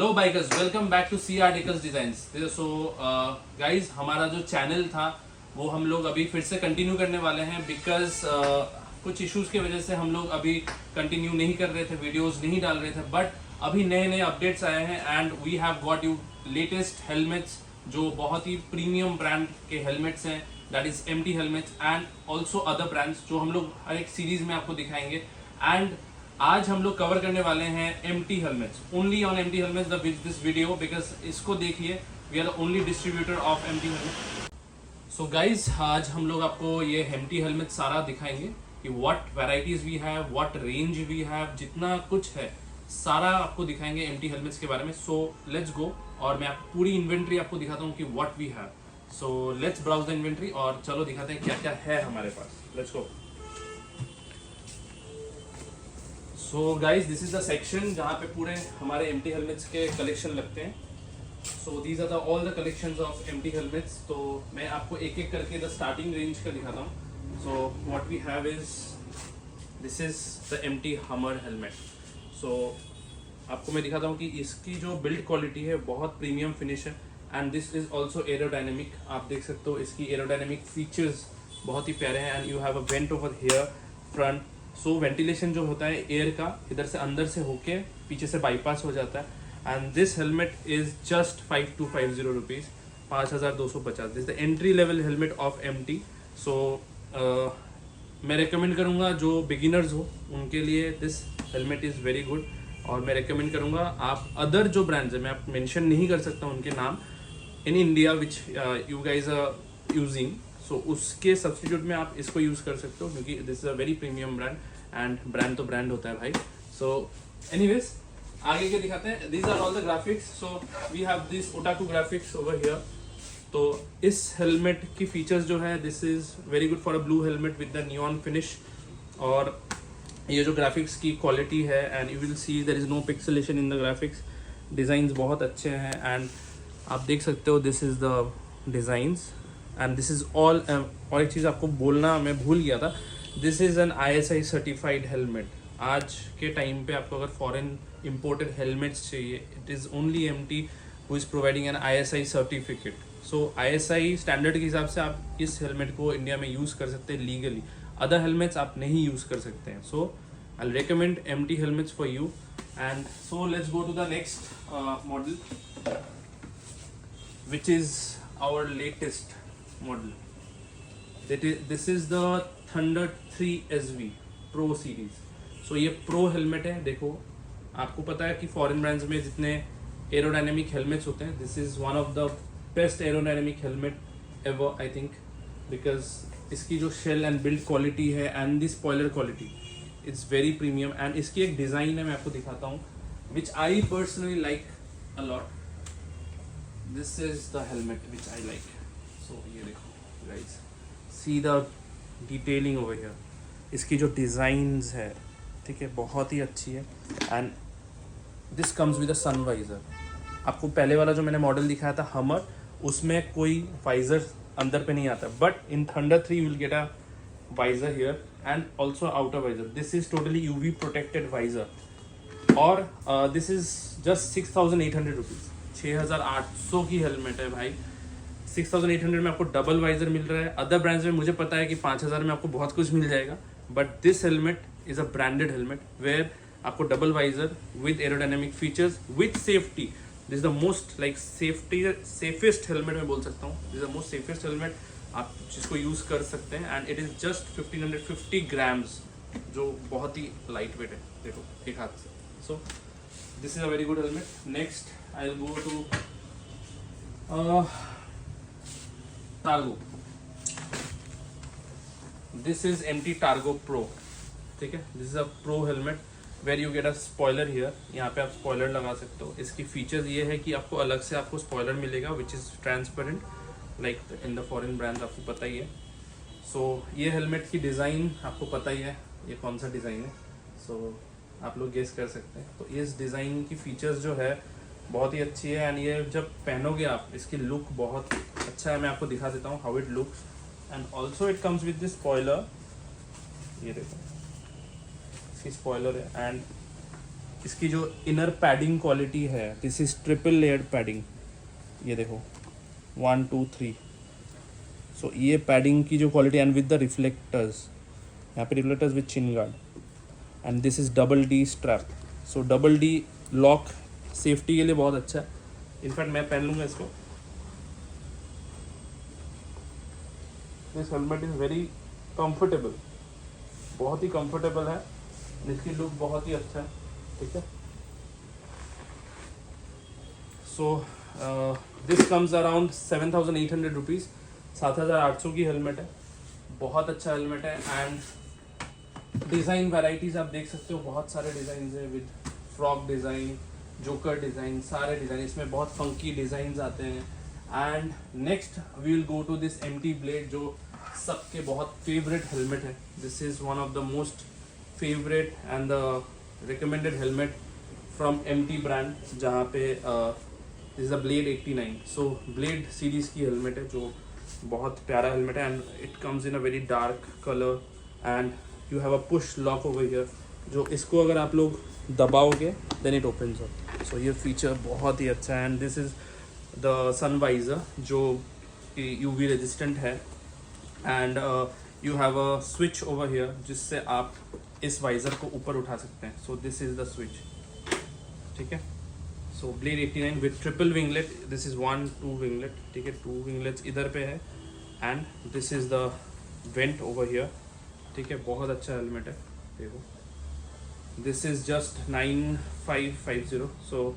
Hello bikers, welcome back to C R deckers designs. So guys, हमारा जो channel था वो हम लोग अभी फिर से कंटिन्यू करने वाले हैं बिकॉज कुछ इश्यूज की वजह से हम लोग अभी कंटिन्यू नहीं कर रहे थे, वीडियोस नहीं डाल रहे थे। बट अभी नए नए अपडेट्स आए हैं and we have got you latest helmets जो बहुत ही प्रीमियम ब्रांड के हेलमेट्स हैं, that is MT helmets and also other brands जो हम लोग हर एक सीरीज में आपको दिखाएंगे। एंड आज हम लोग कवर करने वाले हैं MT helmets, only on MT helmets the this video, because इसको देखिए, we are the only distributor of MT helmet. So guys, आज हम लोग आपको ये MT हेलमेट सारा दिखाएंगे कि what varieties we have, what range we have, जितना कुछ है सारा आपको दिखाएंगे MT हेलमेट्स के बारे में। सो लेट्स गो, और मैं आपको पूरी इन्वेंट्री आपको दिखाता हूँ कि what we have. So let's browse the inventory और चलो दिखाते हैं क्या क्या है हमारे पास। Let's go. So guys, this is the section जहाँ पे पूरे हमारे MT हेलमेट्स के कलेक्शन लगते हैं। So these are the all the collections of MT helmets. तो मैं आपको एक एक करके द स्टार्टिंग रेंज का दिखाता हूँ। So what we have is this is the MT Hummer helmet. So आपको मैं दिखाता हूँ कि इसकी जो बिल्ड क्वालिटी है बहुत प्रीमियम फिनिश है and this is also aerodynamic. आप देख सकते हो इसकी एरोडायनेमिक फीचर्स बहुत ही प्यारे हैं and you have a went over here front. So ventilation जो होता है एयर का, इधर से अंदर से होके पीछे से बाईपास हो जाता है। And this helmet is just 5250 rupees, 5250। This the entry level helmet of MT। सो मैं रेकमेंड करूँगा जो बिगिनर्स हो उनके लिए this helmet is very good. और मैं रेकमेंड करूँगा आप अदर जो ब्रांड्स है, मैं आप मेंशन नहीं कर सकता उनके नाम, in India which you guys are using, so उसके सब्स्टिट्यूट में आप इसको यूज़ कर सकते हो क्योंकि this is a very premium brand and brand तो ब्रांड होता है भाई। सो एनीवेज, आगे के दिखाते हैं। These are all the graphics. So we have this otaku graphics over here. तो इस हेलमेट की फीचर्स जो है, this is very good for a blue helmet with the neon finish. और ये जो ग्राफिक्स की क्वालिटी है and you will see there is no pixelation in the graphics. Designs बहुत अच्छे हैं एंड आप देख सकते हो this is the designs and this is all. और एक चीज़ आपको बोलना मैं भूल गया था, this is an ISI certified helmet. आज के टाइम पे आपको अगर फॉरेन इम्पोर्टेड हेलमेट्स चाहिए, it is only MT who is providing N ISI certificate. So ISI standard के हिसाब से आप इस हेलमेट को इंडिया में यूज़ कर सकते हैं लीगली। अदर हेलमेट्स आप नहीं यूज़ कर सकते हैं। So I will recommend MT helmets for you. And so let's go to the next model which is our latest model. This is the Thunder 3 SV Pro series. So ये pro helmet है। देखो, आपको पता है कि foreign brands में जितने aerodynamic helmets होते हैं, this is one of the best aerodynamic helmet ever I think, because इसकी जो शेल एंड बिल्ड क्वालिटी है and the spoiler quality it's very premium. And इसकी एक डिज़ाइन है, मैं आपको दिखाता हूँ, which I personally like a lot. This is the helmet which I like. So ये देखो guys, see the detailing over here. इसकी जो डिज़ाइंस है, ठीक है, बहुत ही अच्छी है। And this comes with a sun visor. आपको पहले वाला जो मैंने मॉडल दिखाया था हमर, उसमें कोई वाइजर अंदर पे नहीं आता, but in Thunder 3 you will get a visor here and also outer visor. This is totally UV protected visor. और this is just 6,800 रुपीज़, 6,800 की हेलमेट है भाई। 6,800 में आपको डबल वाइजर मिल रहा है। अदर ब्रांड्स में मुझे पता है कि 5,000 में आपको बहुत कुछ मिल जाएगा, but this helmet is a branded helmet where आपको double visor with aerodynamic features with safety. This is the most like safest helmet मैं बोल सकता हूँ। This is the most safest helmet आप जिसको यूज़ कर सकते हैं and it is just 1550 grams, जो बहुत ही लाइट वेट है। देखो एक हाथ से। सो this is a very good helmet. Next I'll go to Targo. This is MT Targo Pro, ठीक है। This is a Pro helmet where you get a spoiler here. यहाँ पे आप spoiler लगा सकते हो। इसकी फीचर्स ये है कि आपको अलग से आपको spoiler मिलेगा which is transparent like in the foreign brands, आपको पता ही है। So ये हेलमेट की डिज़ाइन आपको पता ही है, ये कौन सा डिज़ाइन है। So आप लोग गेस कर सकते हैं। तो इस डिज़ाइन की फीचर्स जो है बहुत ही अच्छी है एंड ये जब पहनोगे आप, इसकी लुक बहुत अच्छा है। मैं आपको दिखा देता हूँ how it looks. And also it comes with this spoiler. ये देखो इसकी स्पॉइलर है एंड इसकी जो इनर पैडिंग क्वालिटी है, this is triple layered padding, ये देखो 1 2 3। सो ये पैडिंग की जो quality and with the reflectors, यहाँ पे reflectors with chin guard, and this is double D strap. So double D lock safety के लिए बहुत अच्छा है। इनफैक्ट मैं पहन लूँगा इसको। This helmet is very comfortable, बहुत ही कंफर्टेबल है, इसकी लुक बहुत ही अच्छा है, ठीक है। So this comes around 7,800 rupees, 7,800 की हेलमेट है, बहुत अच्छा हेलमेट है। एंड डिज़ाइन वैराइटीज़ आप देख सकते हो, बहुत सारे डिज़ाइन है, with frock design, joker design, सारे डिज़ाइन, इसमें बहुत फंकी डिज़ाइंस आते हैं। And next we will go to this MT blade, जो सबके बहुत फेवरेट हेलमेट है। This is one of the most favourite and the recommended helmet from MT brand, जहाँ पे this is the blade 89। So blade series की helmet है, जो बहुत प्यारा हेलमेट है, and it comes in a very dark colour and you have a push lock over here, जो इसको अगर आप लोग दबाओगे then it opens up. So ये फीचर बहुत ही अच्छा है। And this is the sun visor, जो UV रेजिस्टेंट है, and you have a switch over here, जिससे आप इस वाइजर को ऊपर उठा सकते हैं। So this is the switch, ठीक है। So blade 89 with triple winglet, this is 1 2 winglet, ठीक है, 2 विंगलेट्स इधर पे है, and this is the went over here, ठीक है। बहुत अच्छा हेलमेट है, देखो। This is just 9550। So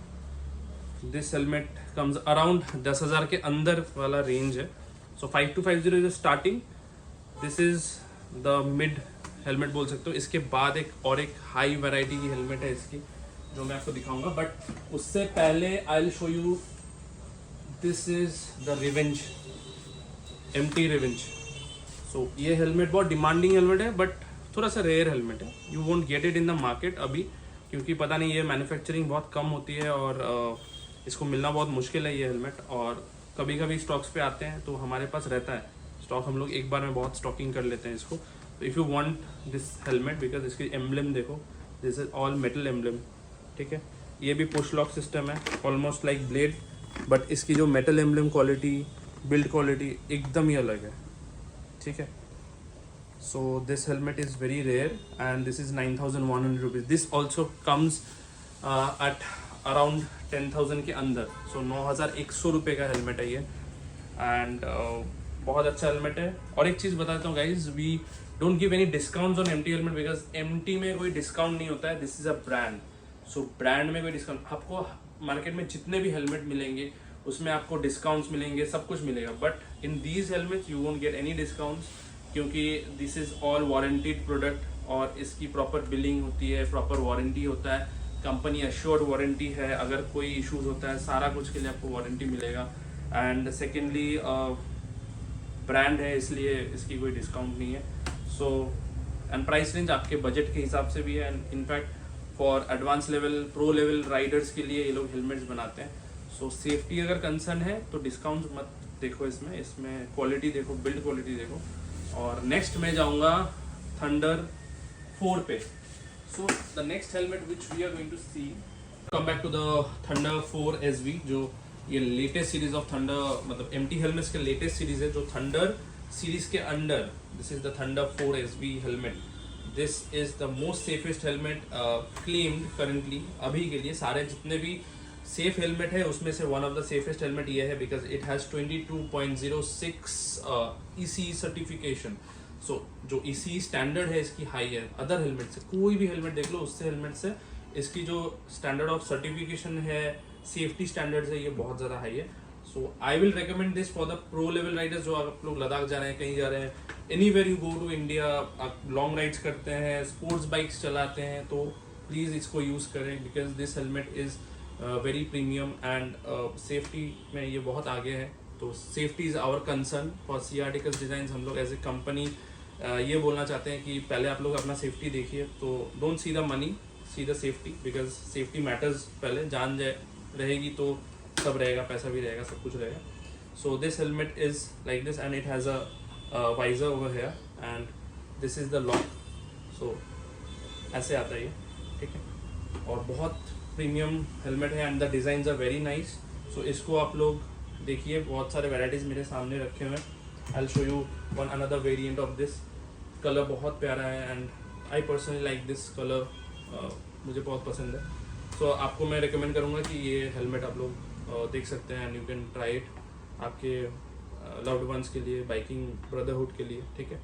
this helmet comes around 10,000 के अंदर वाला रेंज है। सो 5250 is starting, this is the mid helmet बोल सकते हो। इसके बाद एक हाई वैरायटी की हेलमेट है इसकी, जो मैं आपको दिखाऊंगा, बट उससे पहले I will show you, this is the revenge, MT revenge. So ये हेलमेट बहुत डिमांडिंग हेलमेट है, बट थोड़ा सा रेयर हेलमेट है, you won't get it in the market अभी, क्योंकि पता नहीं, ये मैन्युफैक्चरिंग बहुत कम होती है और इसको मिलना बहुत मुश्किल है ये हेलमेट। और कभी कभी स्टॉक्स पे आते हैं तो हमारे पास रहता है स्टॉक, हम लोग एक बार में बहुत स्टॉकिंग कर लेते हैं इसको। तो if you want this helmet, because इसकी एम्ब्लेम देखो, this is all metal emblem, ठीक है। ये भी पुश लॉक सिस्टम है, ऑलमोस्ट लाइक ब्लेड, बट इसकी जो metal emblem quality, build quality एकदम ही अलग है, ठीक है। So this helmet is very rare and this is 9,100 rupees. This also comes at around 10,000 के अंदर। सो 9,100 रुपये का हेलमेट है ये, एंड बहुत अच्छा हेलमेट है। और एक चीज़ बताता हूँ guys, we don't give any discounts on MT helmet, because MT में कोई डिस्काउंट नहीं होता है, this is a brand. So brand में कोई डिस्काउंट, आपको मार्केट में जितने भी हेलमेट मिलेंगे उसमें आपको डिस्काउंट्स मिलेंगे, सब कुछ मिलेगा, but in these helmets you won't get any discounts, क्योंकि दिस इज़ ऑल वारंटीड प्रोडक्ट और इसकी प्रॉपर बिलिंग होती है, प्रॉपर वारंटी होता है, कंपनी अश्योर्ड वारंटी है, अगर कोई इश्यूज होता है सारा कुछ के लिए आपको वारंटी मिलेगा। एंड सेकेंडली ब्रांड है, इसलिए इसकी कोई डिस्काउंट नहीं है। सो एंड प्राइस रेंज आपके बजट के हिसाब से भी है, and in fact for advance level, pro level Riders के लिए ये लोग हेलमेट्स बनाते हैं। सो सेफ्टी अगर कंसर्न है तो डिस्काउंट मत देखो इसमें क्वालिटी देखो, बिल्ड क्वालिटी देखो। और नेक्स्ट मैं जाऊंगा थंडर 4 पे। So the next helmet which we are going to see, come back to the thunder 4 SV, जो ये लेटेस्ट सीरीज ऑफ थंडर, मतलब MT हेलमेट्स के लेटेस्ट सीरीज है, जो थंडर सीरीज के under, this is the thunder 4 SV helmet. This is the most safest helmet claimed currently, अभी के लिए सारे जितने भी सेफ हेलमेट है उसमें से one of the safest helmet ये है, because it has 22.06 ECE certification. So जो ECE स्टैंडर्ड है इसकी हाई है, अदर हेलमेट से, कोई भी हेलमेट देख लो उससे हेलमेट से इसकी जो स्टैंडर्ड ऑफ सर्टिफिकेशन है, सेफ्टी स्टैंडर्ड्स है, ये बहुत ज़्यादा हाई है। So I will recommend this for the pro level riders, जो आप लोग लद्दाख जा रहे हैं, कहीं जा रहे हैं, anywhere you go to India, आप लॉन्ग राइड्स करते हैं, स्पोर्ट्स बाइक्स चलाते हैं, तो प्लीज़ इसको यूज़ करें, because this helmet is very premium and safety में ये बहुत आगे है। तो safety is our concern for CRTicals designs. हम लोग एज ए कंपनी ये बोलना चाहते हैं कि पहले आप लोग अपना सेफ्टी देखिए, तो don't see the money, see the safety, because safety matters. पहले जान जाए रहेगी तो सब रहेगा, पैसा भी रहेगा, सब कुछ रहेगा। So this helmet is like this and it has a visor over here and this is the lock. So ऐसे आता है ये, ठीक है। और बहुत प्रीमियम हेलमेट है and the designs are very nice. So इसको आप लोग देखिए, बहुत सारे वेराइटीज़ मेरे सामने रखे हुए हैं। आई will show you one another variant of this. Colour बहुत प्यारा है and I personally like this colour, मुझे बहुत पसंद है। सो आपको मैं रिकमेंड करूँगा कि ये हेलमेट आप लोग देख सकते हैं and you can try it आपके लव्ड वंस के लिए, बाइकिंग ब्रदरहुड के लिए, ठीक है।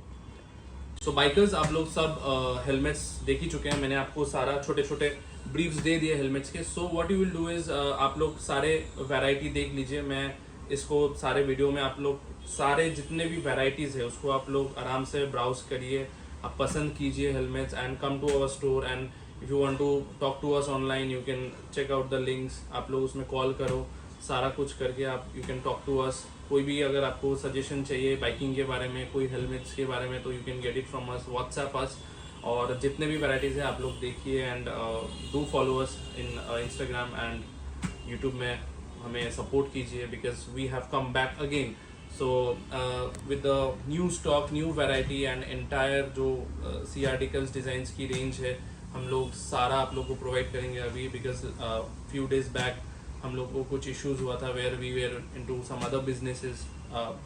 सो बाइकर्स, आप लोग सब हेलमेट्स देख ही चुके हैं, मैंने आपको सारा छोटे छोटे ब्रीफ्स दे दिए हेलमेट्स के। So what you will do is आप लोग सारे वैरायटी देख लीजिए। मैं इसको सारे वीडियो में आप लोग सारे जितने भी वैरायटीज़ है उसको आप लोग आराम से ब्राउज करिए, आप पसंद कीजिए helmets and come to our store. And if you want to talk to us online you can check out the links. आप लोग उसमें कॉल करो, सारा कुछ करके आप you can talk to us. कोई भी अगर आपको सजेशन चाहिए बाइकिंग के बारे में, कोई हेलमेट्स के बारे में, तो you can get it from us, WhatsApp us. और जितने भी वैराइटीज़ है आप लोग देखिए and do follow us in Instagram and YouTube में हमें सपोर्ट कीजिए because we have come back again. So with the new stock, new variety and entire जो CRDicals डिज़ाइंस की रेंज है, हम लोग सारा आप लोग को प्रोवाइड करेंगे अभी। बिकॉज फ्यू डेज बैक हम लोग को कुछ इश्यूज हुआ था where we were into some other businesses,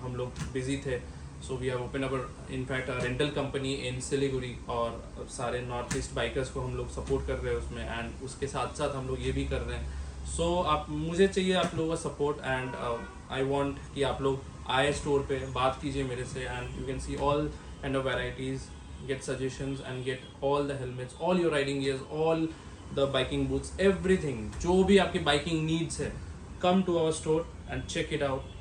हम लोग बिजी थे। So we have open our in fact rental company in Siliguri और सारे नॉर्थ ईस्ट बाइकर्स को हम लोग सपोर्ट कर रहे हैं उसमें, एंड उसके साथ साथ हम लोग ये भी कर रहे हैं। सो आप मुझे चाहिए आप लोगों का सपोर्ट एंड आई वांट कि आप लोग आए स्टोर पे, बात कीजिए मेरे से and you can see all kind of varieties, get suggestions and get all the helmets, all your riding gears, all the biking boots, everything जो भी आपकी biking needs है, come to our store and check it out.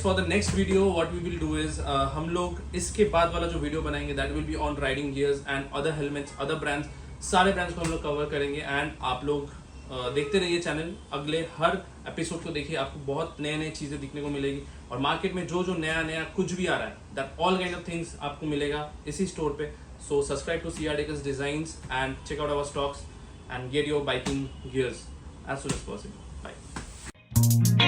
For the next video what we will do is हम लोग इसके बाद वाला जो वीडियो बनाएंगे that will be on riding gears and other helmets, other brands, सारे brands को हम लोग कवर करेंगे। एंड आप लोग देखते रहिए चैनल, अगले हर एपिसोड को देखिए, आपको बहुत नए नए चीज़ें दिखने को मिलेगी। और मार्केट में जो जो नया नया कुछ भी आ रहा है that all kind of things आपको मिलेगा इसी स्टोर पे। So subscribe to CRDicals designs and check out our stocks and get your biking gears as soon as possible. Bye.